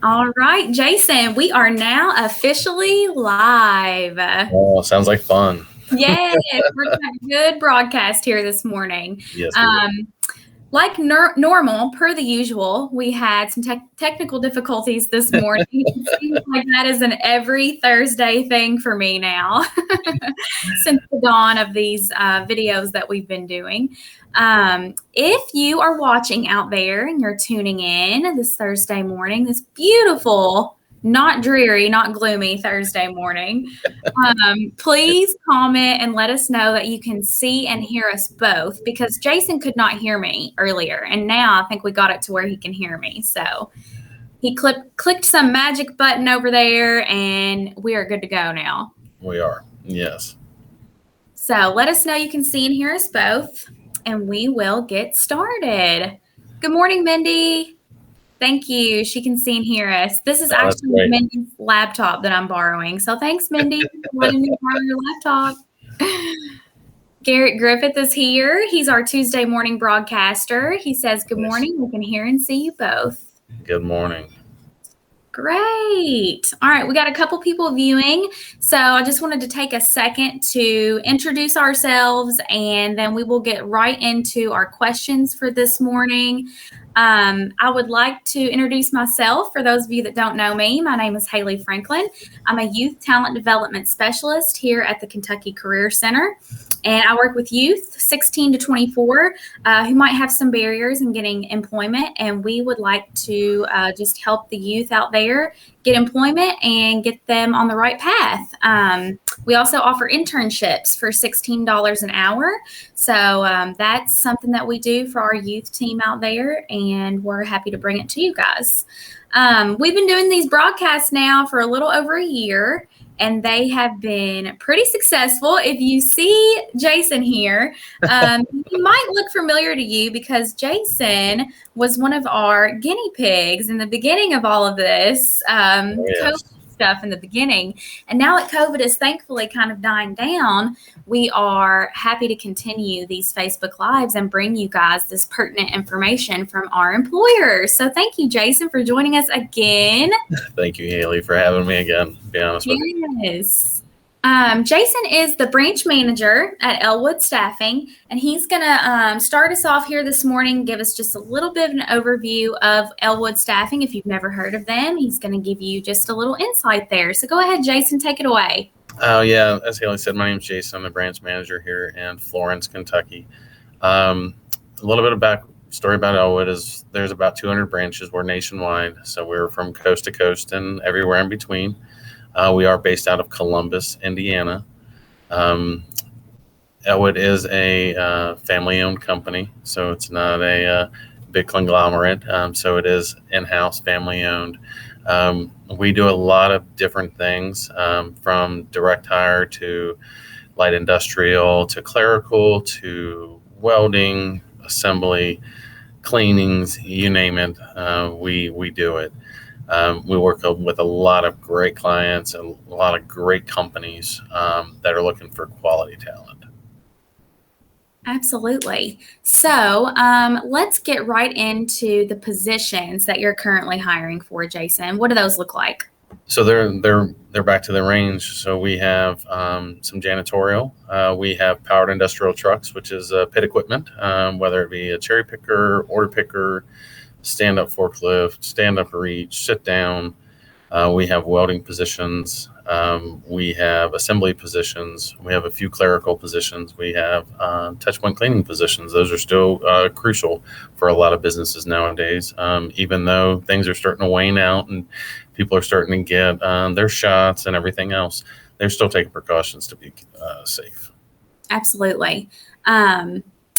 All right, Jason, we are now officially live. Oh, sounds like fun. Yes, we're going to have a good broadcast here this morning. Yes, we will. Um, like normal, per the usual, we had some technical difficulties this morning. It seems like that is an every Thursday thing for me now since the dawn of these videos that we've been doing. If you are watching out there and you're tuning in this Thursday morning, this beautiful, not dreary, not gloomy Thursday morning, please comment and let us know that you can see and hear us both, because Jason could not hear me earlier, and now I think we got it to where he can hear me. So he clicked some magic button over there, and we are good to go now. We are. Yes. So let us know you can see and hear us both, and we will get started. Good morning, Mindy. Thank you. She can see and hear us. This is actually Mindy's laptop that I'm borrowing. So thanks, Mindy, for letting me borrow your laptop. Garrett Griffith is here. He's our Tuesday morning broadcaster. He says, good morning. We can hear and see you both. Good morning. Great. All right. We got a couple people viewing. So I just wanted to take a second to introduce ourselves, and then we will get right into our questions for this morning. I would like to introduce myself. For those of you that don't know me, my name is Haley Franklin. I'm a youth talent development specialist here at the Kentucky Career Center. And I work with youth 16 to 24 who might have some barriers in getting employment. And we would like to just help the youth out there get employment and get them on the right path. We also offer internships for $16 an hour. So that's something that we do for our youth team out there, and we're happy to bring it to you guys. We've been doing these broadcasts now for a little over a year, and they have been pretty successful. If you see Jason here, he might look familiar to you because Jason was one of our guinea pigs in the beginning of all of this COVID stuff in the beginning. And now that COVID is thankfully kind of dying down, we are happy to continue these Facebook Lives and bring you guys this pertinent information from our employers. So thank you, Jason, for joining us again. Thank you, Haley, for having me again, to be honest with you. Yes. Jason is the branch manager at Elwood Staffing, and he's going to start us off here this morning, give us just a little bit of an overview of Elwood Staffing. If you've never heard of them, he's going to give you just a little insight there. So go ahead, Jason, take it away. Oh, yeah. As Haley said, my name is Jason. I'm the branch manager here in Florence, Kentucky. A little bit of backstory about Elwood is there's about 200 branches. We're nationwide, so we're from coast to coast and everywhere in between. We are based out of Columbus, Indiana. Elwood is a family-owned company, so it's not a big conglomerate. So it is in-house, family-owned. We do a lot of different things, from direct hire to light industrial to clerical to welding, assembly, cleanings, you name it. We do it. We work with a lot of great clients and a lot of great companies that are looking for quality talent. Absolutely. So let's get right into the positions that you're currently hiring for, Jason. What do those look like? So they're back to the range. So we have some janitorial. We have powered industrial trucks, which is pit equipment, whether it be a cherry picker, order picker, stand-up forklift, stand-up reach, sit down. We have welding positions. We have assembly positions. We have a few clerical positions. We have touch point cleaning positions. Those are still crucial for a lot of businesses nowadays. Even though things are starting to wane out and people are starting to get their shots and everything else, they're still taking precautions to be safe. Absolutely.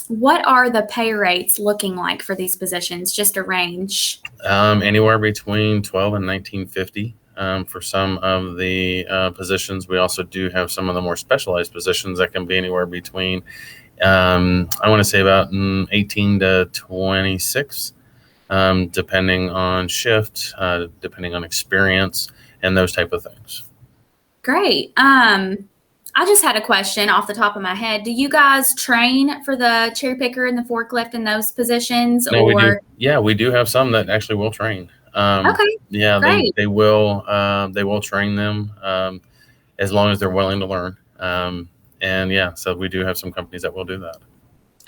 What are the pay rates looking like for these positions? Just a range. Anywhere between $12 and $19.50 for some of the positions. We also do have some of the more specialized positions that can be anywhere between, I want to say about 18 to 26, depending on shift, depending on experience, and those type of things. Great. I just had a question off the top of my head. Do you guys train for the cherry picker and the forklift in those positions? No, we do. Yeah, we do have some that actually will train. Okay, Yeah, great. they will train them as long as they're willing to learn. And yeah, so we do have some companies that will do that.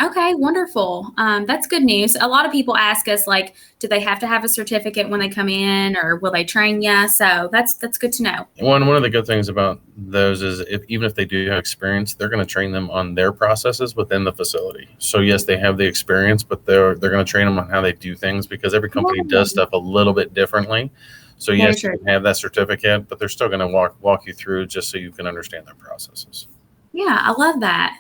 Okay, wonderful. That's good news. A lot of people ask us, like, do they have to have a certificate when they come in, or will they train you? So that's good to know. One of the good things about those is even if they do have experience, they're going to train them on their processes within the facility. So yes, they have the experience, but they're going to train them on how they do things because every company does Yeah, stuff a little bit differently. So very yes, you true. can have that certificate, but they're still going to walk you through just so you can understand their processes. Yeah, I love that.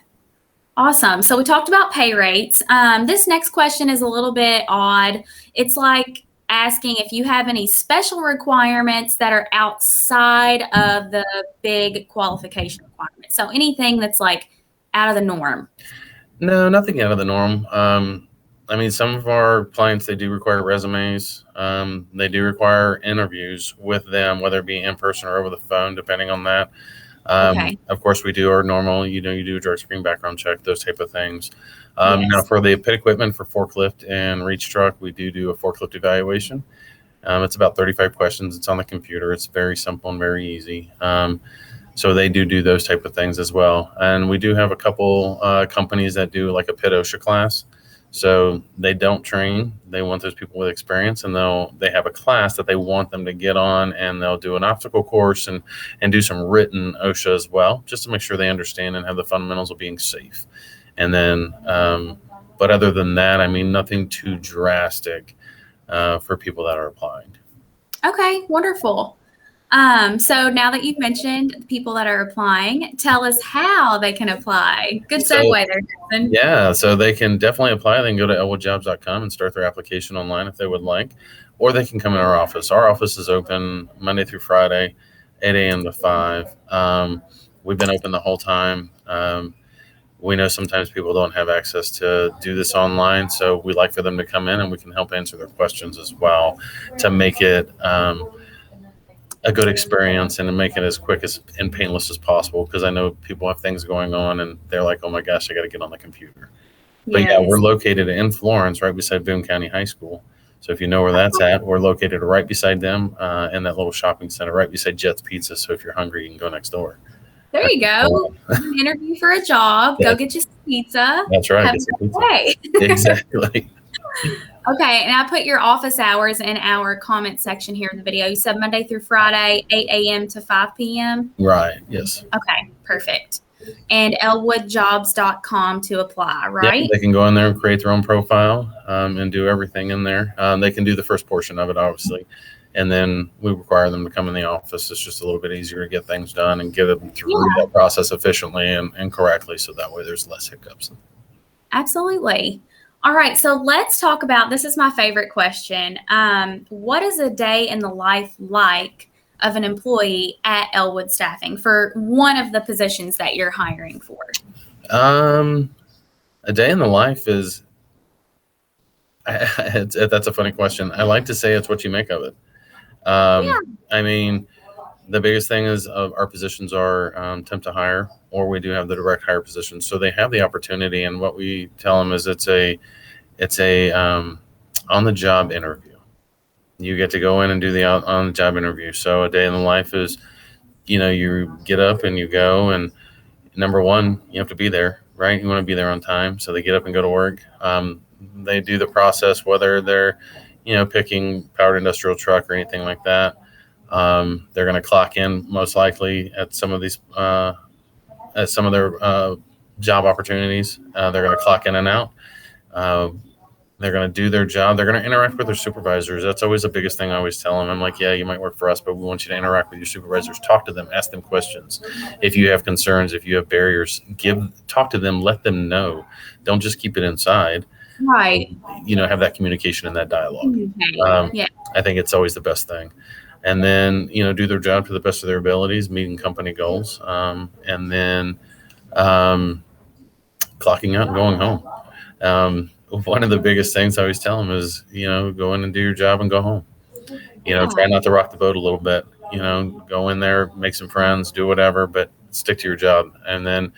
Awesome. So we talked about pay rates. This next question is a little bit odd. It's like asking if you have any special requirements that are outside of the big qualification requirements. So anything that's like out of the norm. No, nothing out of the norm. I mean, some of our clients, they do require resumes. They do require interviews with them, whether it be in person or over the phone, depending on that. Okay. Of course, we do our normal, you do a drug screen, background check, those type of things. Now, Yes. for the pit equipment for forklift and reach truck, we do a forklift evaluation. It's about 35 questions. It's on the computer. It's very simple and very easy. So they do those type of things as well. And we do have a couple companies that do like a pit OSHA class. So they don't train. They want those people with experience, and they have a class that they want them to get on, and they'll do an obstacle course and do some written OSHA as well, just to make sure they understand and have the fundamentals of being safe. And then, but other than that, I mean, nothing too drastic for people that are applying. Okay, wonderful. So now that you've mentioned the people that are applying, tell us how they can apply. Good segue So there, Jason. yeah, so they can definitely apply. They can go to elwoodjobs.com and start their application online if they would like, or they can come in our office. Our office is open Monday through Friday, 8 a.m. to 5. We've been open the whole time. We know sometimes people don't have access to do this online, so we like for them to come in and we can help answer their questions as well to make it a good experience and to make it as quick as and painless as possible. Because I know people have things going on and they're like, "Oh my gosh, I got to get on the computer." But yeah, we're Yes. located in Florence, right beside Boone County High School. So if you know where that's at, we're located right beside them in that little shopping center, right beside Jet's Pizza. So if you're hungry, you can go next door. There you go. An interview for a job. Yeah, Go get you some pizza. that's right. Have Get some a pizza. good day. Exactly. Okay, and I put your office hours in our comment section here in the video. You said Monday through Friday, 8 a.m. to 5 p.m. Right. Yes. Okay, perfect. And elwoodjobs.com to apply, Yeah, right? they can go in there and create their own profile and do everything in there. They can do the first portion of it, obviously, and then we require them to come in the office. It's just a little bit easier to get things done and get them through Yeah, that process efficiently and correctly, so that way there's less hiccups. absolutely. All right, so let's talk about this is my favorite question. What is a day in the life like of an employee at Elwood Staffing for one of the positions that you're hiring for? A day in the life is that's a funny question. I like to say it's what you make of it. Yeah. I mean, the biggest thing is our positions are temp to hire, or we do have the direct hire positions. So they have the opportunity, and what we tell them is it's a on the job interview. You get to go in and do the on the job interview. So a day in the life is, you get up and you go, and number one, you have to be there, right? You want to be there on time. So they get up and go to work. They do the process, whether they're, picking powered industrial truck or anything like that. They're going to clock in most likely at some of these, at some of their job opportunities. They're going to clock in and out. They're going to do their job. They're going to interact with their supervisors. That's always the biggest thing I always tell them. I'm like, yeah, you might work for us, but we want you to interact with your supervisors. Talk to them, ask them questions. If you have concerns, if you have barriers, talk to them, let them know. Don't just keep it inside. Right. Have that communication and that dialogue. Yeah. I think it's always the best thing. And then, do their job to the best of their abilities, meeting company goals, and then clocking out and going home. One of the biggest things I always tell them is, go in and do your job and go home. Try not to rock the boat a little bit. Go in there, make some friends, do whatever, but stick to your job, and then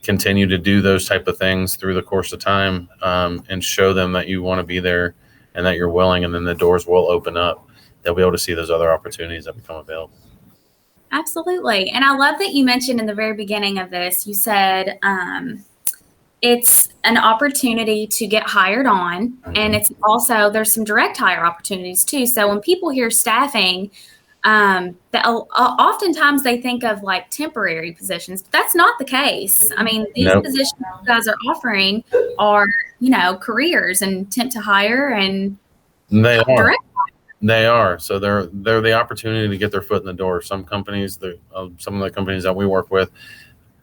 continue to do those type of things through the course of time, and show them that you want to be there and that you're willing, and then the doors will open up. They'll be able to see those other opportunities that become available. Absolutely. And I love that you mentioned in the very beginning of this, you said it's an opportunity to get hired on. And it's also, there's some direct hire opportunities too. So when people hear staffing, oftentimes they think of like temporary positions, but that's not the case. I mean, these positions you guys are offering are, careers and temp to hire and direct. They are. So they're the opportunity to get their foot in the door. Some companies, some of the companies that we work with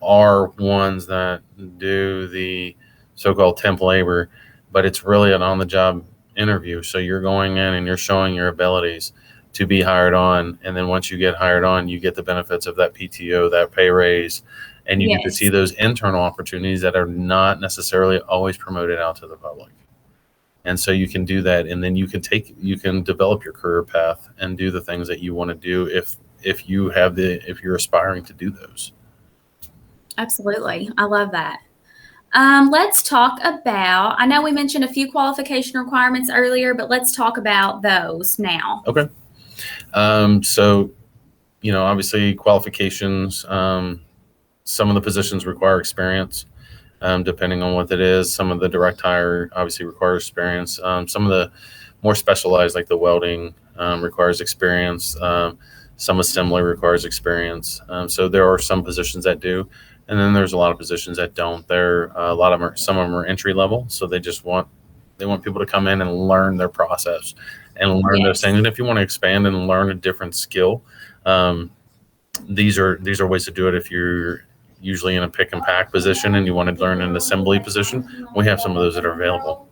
are ones that do the so-called temp labor, but it's really an on-the-job interview. So you're going in and you're showing your abilities to be hired on. And then once you get hired on, you get the benefits of that PTO, that pay raise, and you get to see those internal opportunities that are not necessarily always promoted out to the public. And so you can do that, and then you can develop your career path and do the things that you want to do if you're aspiring to do those. Absolutely. I love that. Let's talk about, I know we mentioned a few qualification requirements earlier, but let's talk about those now. Okay. So, obviously qualifications, some of the positions require experience. Depending on what it is. Some of the direct hire obviously requires experience. Some of the more specialized, like the welding, requires experience. Some assembly requires experience. So there are some positions that do, and then there's a lot of positions that don't. Some of them are entry level, so they want people to come in and learn their process and learn those things. And if you want to expand and learn a different skill, these are ways to do it. If you're usually in a pick and pack position and you want to learn an assembly position, we have some of those that are available.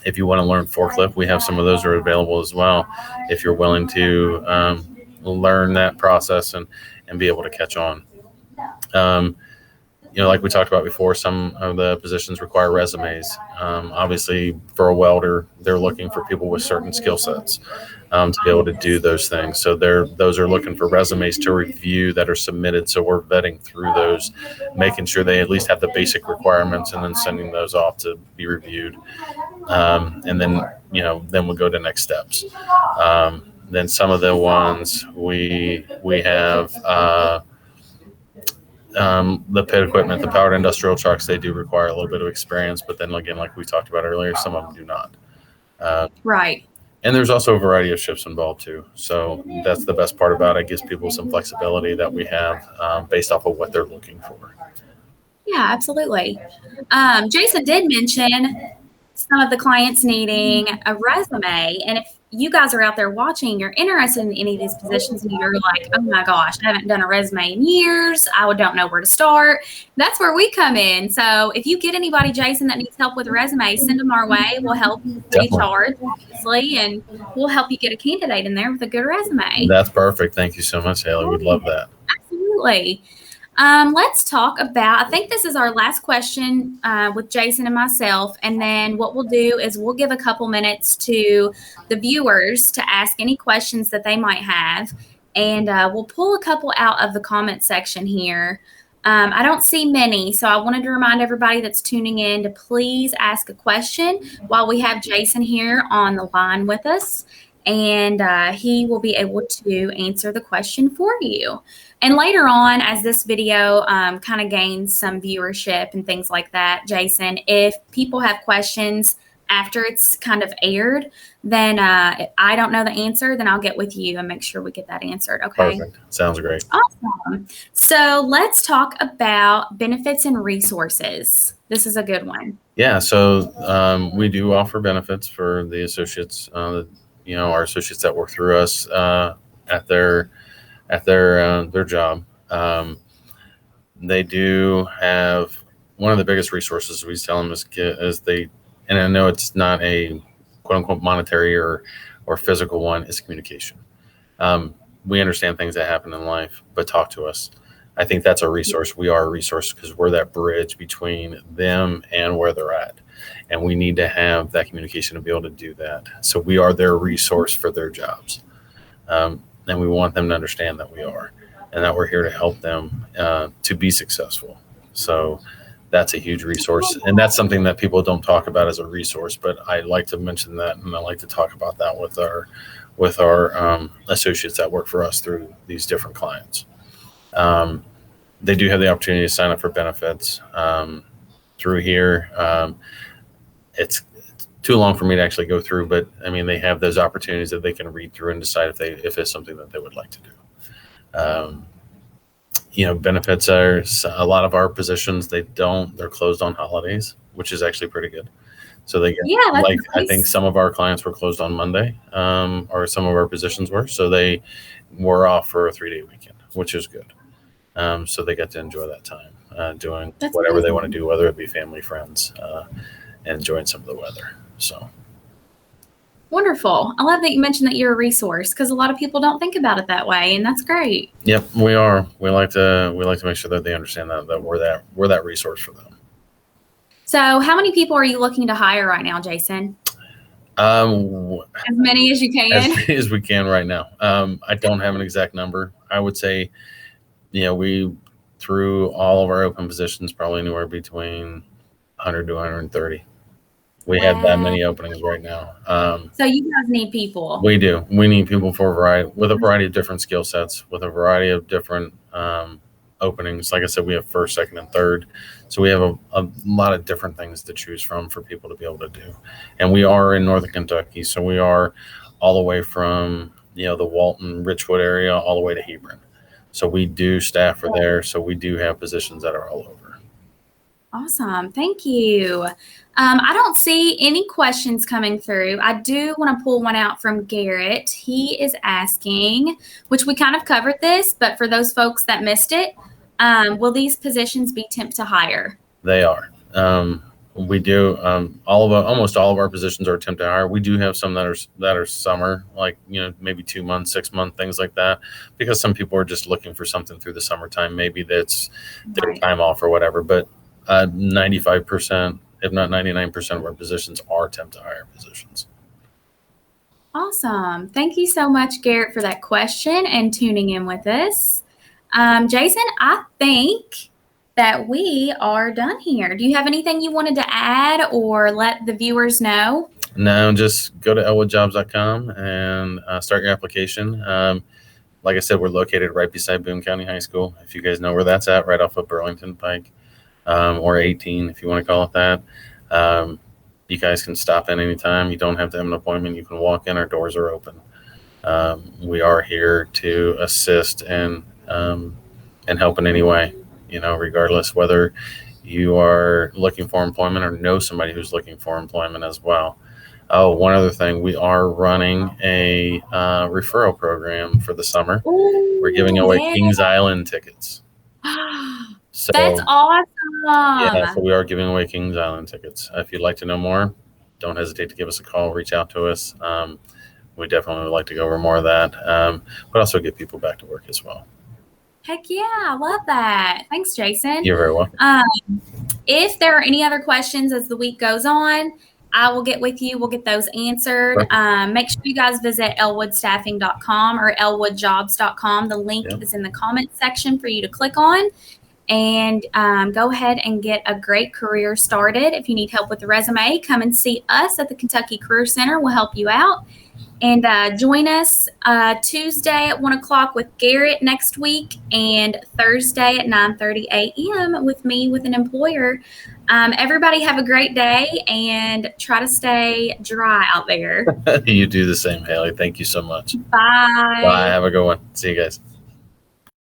If you want to learn forklift, we have some of those that are available as well, if you're willing to learn that process and be able to catch on. Like we talked about before, some of the positions require resumes. Obviously, for a welder, they're looking for people with certain skill sets to be able to do those things. So those are looking for resumes to review that are submitted. So we're vetting through those, making sure they at least have the basic requirements, and then sending those off to be reviewed. And then we'll go to next steps. Then some of the ones we have. The pit equipment, the powered industrial trucks, they do require a little bit of experience, but then again, like we talked about earlier, some of them do not. Right. And there's also a variety of shifts involved too. So that's the best part about it. It gives people some flexibility that we have based off of what they're looking for. Yeah, absolutely. Jason did mention some of the clients needing a resume. And if you guys are out there watching, you're interested in any of these positions and you're like, oh my gosh, I haven't done a resume in years. I don't know where to start. That's where we come in. So if you get anybody, Jason, that needs help with a resume, send them our way. We'll help recharge, obviously, and we'll help you get a candidate in there with a good resume. That's perfect. Thank you so much, Haley. We'd love that. Absolutely. Let's talk about, I think this is our last question with Jason and myself. And then what we'll do is we'll give a couple minutes to the viewers to ask any questions that they might have. And we'll pull a couple out of the comment section here. I don't see many, so I wanted to remind everybody that's tuning in to please ask a question while we have Jason here on the line with us. And he will be able to answer the question for you. And later on, as this video kind of gains some viewership and things like that, Jason, if people have questions after it's kind of aired, then if I don't know the answer, then I'll get with you and make sure we get that answered. Okay. Perfect. Sounds great. Awesome. So let's talk about benefits and resources. This is a good one. Yeah. So we do offer benefits for the associates. Our associates that work through us at their job. They do have one of the biggest resources we tell them is and I know it's not a quote unquote monetary or physical one, is communication. We understand things that happen in life, but talk to us. I think that's a resource. We are a resource because we're that bridge between them and where they're at. And we need to have that communication to be able to do that. So we are their resource for their jobs. And we want them to understand that we are, and that we're here to help them to be successful. So that's a huge resource. And that's something that people don't talk about as a resource, but I like to mention that, and I like to talk about that with our associates that work for us through these different clients. They do have the opportunity to sign up for benefits through here. It's too long for me to actually go through, but I mean, they have those opportunities that they can read through and decide if it's something that they would like to do. Benefits are a lot of our positions. They're closed on holidays, which is actually pretty good. So they get, that's like, nice. I think some of our clients were closed on Monday, or some of our positions were, so they were off for a 3-day weekend, which is good. So they get to enjoy that time doing whatever they want to do, whether it be family, friends, and enjoying some of the weather. So wonderful. I love that you mentioned that you're a resource, because a lot of people don't think about it that way, and that's great. Yep, we are. We like to make sure that they understand that we're that resource for them. So how many people are you looking to hire right now, Jason? As many as you can. As many as we can right now. I don't have an exact number. I would say, we, through all of our open positions, probably anywhere between 100 to 130. We have that many openings right now. So you guys need people. We do. We need people with a variety of different skill sets, with a variety of different openings. Like I said, we have first, second, and third. So we have a lot of different things to choose from for people to be able to do. And we are in Northern Kentucky, so we are all the way from the Walton, Richwood area all the way to Hebron. So we do staff for there. So we do have positions that are all over. Awesome. Thank you. I don't see any questions coming through. I do want to pull one out from Garrett. He is asking, which we kind of covered this, but for those folks that missed it, will these positions be temp to hire? They are. We do. Almost all of our positions are temp to hire. We do have some that are summer, like maybe 2 months, 6 month, things like that, because some people are just looking for something through the summertime. Maybe that's their time off or whatever. But 95%, if not 99% of our positions are temp to hire positions. Awesome. Thank you so much, Garrett, for that question and tuning in with us. Jason, I think that we are done here. Do you have anything you wanted to add or let the viewers know? No, just go to elwoodjobs.com and start your application. Like I said, we're located right beside Boone County High School. If you guys know where that's at, right off of Burlington Pike. Or 18, if you want to call it that. You guys can stop in anytime. You don't have to have an appointment. You can walk in. Our doors are open. We are here to assist and help in any way, regardless whether you are looking for employment or know somebody who's looking for employment as well. Oh, one other thing, we are running a referral program for the summer. Ooh, we're giving away Kings Island tickets. So, that's awesome. Yeah, so we are giving away Kings Island tickets. If you'd like to know more, don't hesitate to give us a call, reach out to us. We definitely would like to go over more of that, but also get people back to work as well. Heck yeah, I love that. Thanks, Jason. You're very welcome. If there are any other questions as the week goes on, I will get with you. We'll get those answered. Make sure you guys visit elwoodstaffing.com or elwoodjobs.com. The link is in the comments section for you to click on. And go ahead and get a great career started. If you need help with the resume, come and see us at the Kentucky Career Center. We'll help you out. And join us Tuesday at 1 o'clock with Garrett next week, and Thursday at 9:30 a.m. with me with an employer. Everybody have a great day and try to stay dry out there. You do the same, Haley. Thank you so much. Bye. Bye. Have a good one. See you guys.